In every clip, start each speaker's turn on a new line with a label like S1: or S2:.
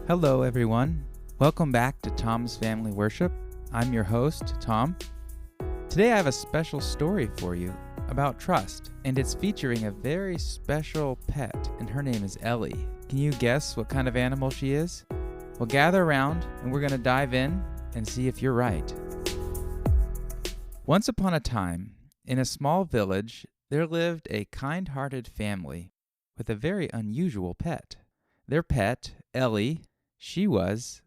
S1: Hello, everyone. Welcome back to Tom's Family Worship. I'm your host, Tom. Today I have a special story for you about trust, and it's featuring a very special pet, and her name is Ellie. Can you guess what kind of animal she is? Well, gather around, and we're going to dive in and see if you're right. Once upon a time, in a small village, there lived a kind-hearted family with a very unusual pet. Their pet, Ellie, she was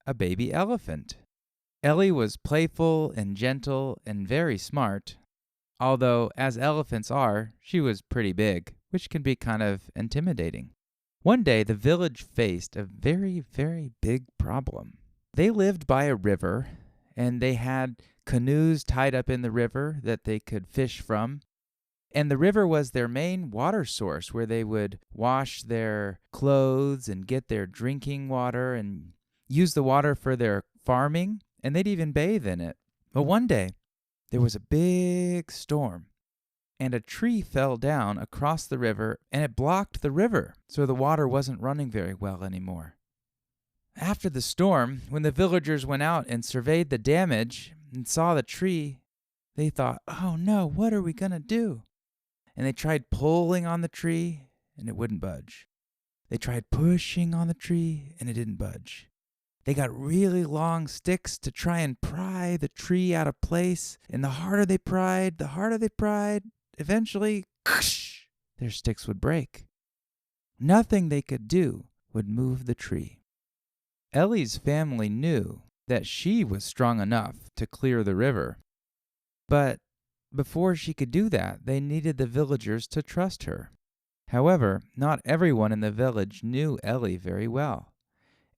S1: a baby elephant. Ellie was playful and gentle and very smart, although, as elephants are, she was pretty big, which can be kind of intimidating. One day, the village faced a very, very big problem. They lived by a river, and they had canoes tied up in the river that they could fish from. And the river was their main water source where they would wash their clothes and get their drinking water and use the water for their farming, and they'd even bathe in it. But one day, there was a big storm, and a tree fell down across the river, and it blocked the river, so the water wasn't running very well anymore. After the storm, when the villagers went out and surveyed the damage and saw the tree, they thought, "Oh no, what are we going to do?" And they tried pulling on the tree, and it wouldn't budge. They tried pushing on the tree, and it didn't budge. They got really long sticks to try and pry the tree out of place, and the harder they pried, eventually, their sticks would break. Nothing they could do would move the tree. Ellie's family knew that she was strong enough to clear the river, but before she could do that, they needed the villagers to trust her. However, not everyone in the village knew Ellie very well,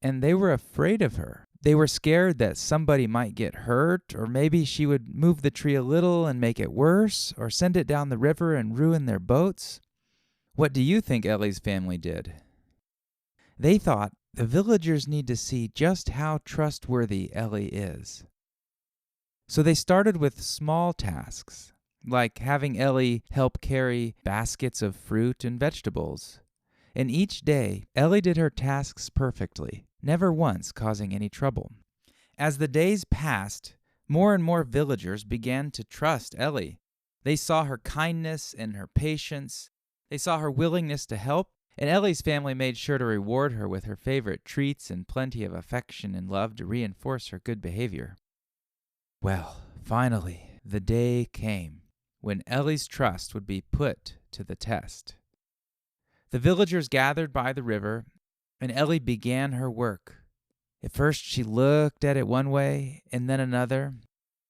S1: and they were afraid of her. They were scared that somebody might get hurt, or maybe she would move the tree a little and make it worse, or send it down the river and ruin their boats. What do you think Ellie's family did? They thought the villagers need to see just how trustworthy Ellie is. So they started with small tasks, like having Ellie help carry baskets of fruit and vegetables. And each day, Ellie did her tasks perfectly, never once causing any trouble. As the days passed, more and more villagers began to trust Ellie. They saw her kindness and her patience. They saw her willingness to help, and Ellie's family made sure to reward her with her favorite treats and plenty of affection and love to reinforce her good behavior. Well, finally, the day came when Ellie's trust would be put to the test. The villagers gathered by the river, and Ellie began her work. At first, she looked at it one way and then another,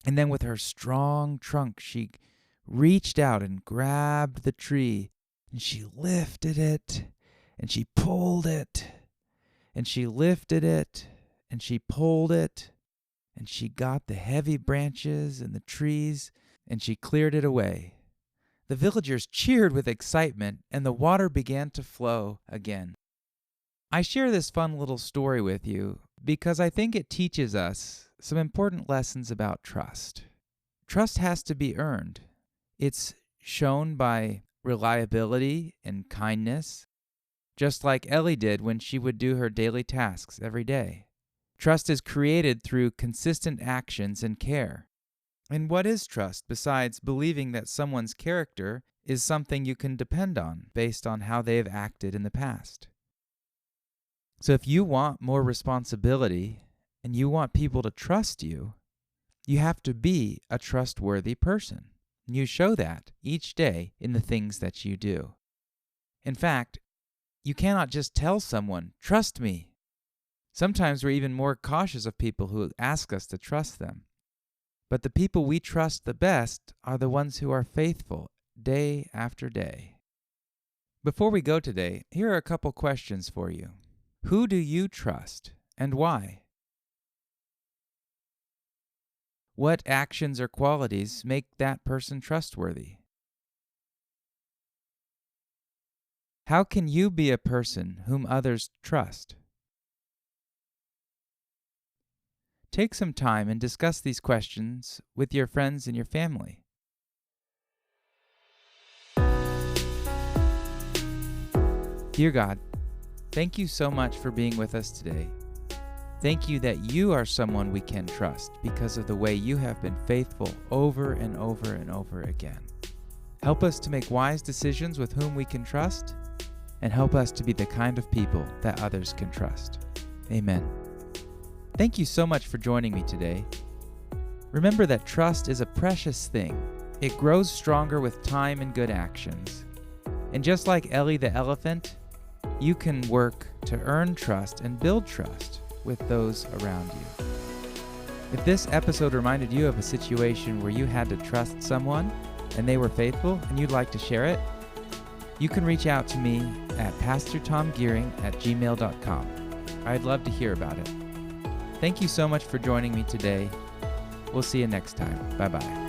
S1: and then with her strong trunk, she reached out and grabbed the tree, and she lifted it, and she pulled it, and she lifted it, and she pulled it, and she got the heavy branches and the trees, and she cleared it away. The villagers cheered with excitement, and the water began to flow again. I share this fun little story with you because I think it teaches us some important lessons about trust. Trust has to be earned. It's shown by reliability and kindness, just like Ellie did when she would do her daily tasks every day. Trust is created through consistent actions and care. And what is trust besides believing that someone's character is something you can depend on based on how they have acted in the past? So if you want more responsibility and you want people to trust you, you have to be a trustworthy person. And you show that each day in the things that you do. In fact, you cannot just tell someone, "Trust me." Sometimes we're even more cautious of people who ask us to trust them. But the people we trust the best are the ones who are faithful day after day. Before we go today, here are a couple questions for you. Who do you trust and why? What actions or qualities make that person trustworthy? How can you be a person whom others trust? Take some time and discuss these questions with your friends and your family. Dear God, Thank you so much for being with us today. Thank you that you are someone we can trust because of the way you have been faithful over and over and over again. Help us to make wise decisions with whom we can trust, and help us to be the kind of people that others can trust. Amen. Thank you so much for joining me today. Remember that trust is a precious thing. It grows stronger with time and good actions. And just like Ellie the elephant, you can work to earn trust and build trust with those around you. If this episode reminded you of a situation where you had to trust someone and they were faithful and you'd like to share it, you can reach out to me at pastortomgearing@gmail.com. I'd love to hear about it. Thank you so much for joining me today. We'll see you next time. Bye-bye.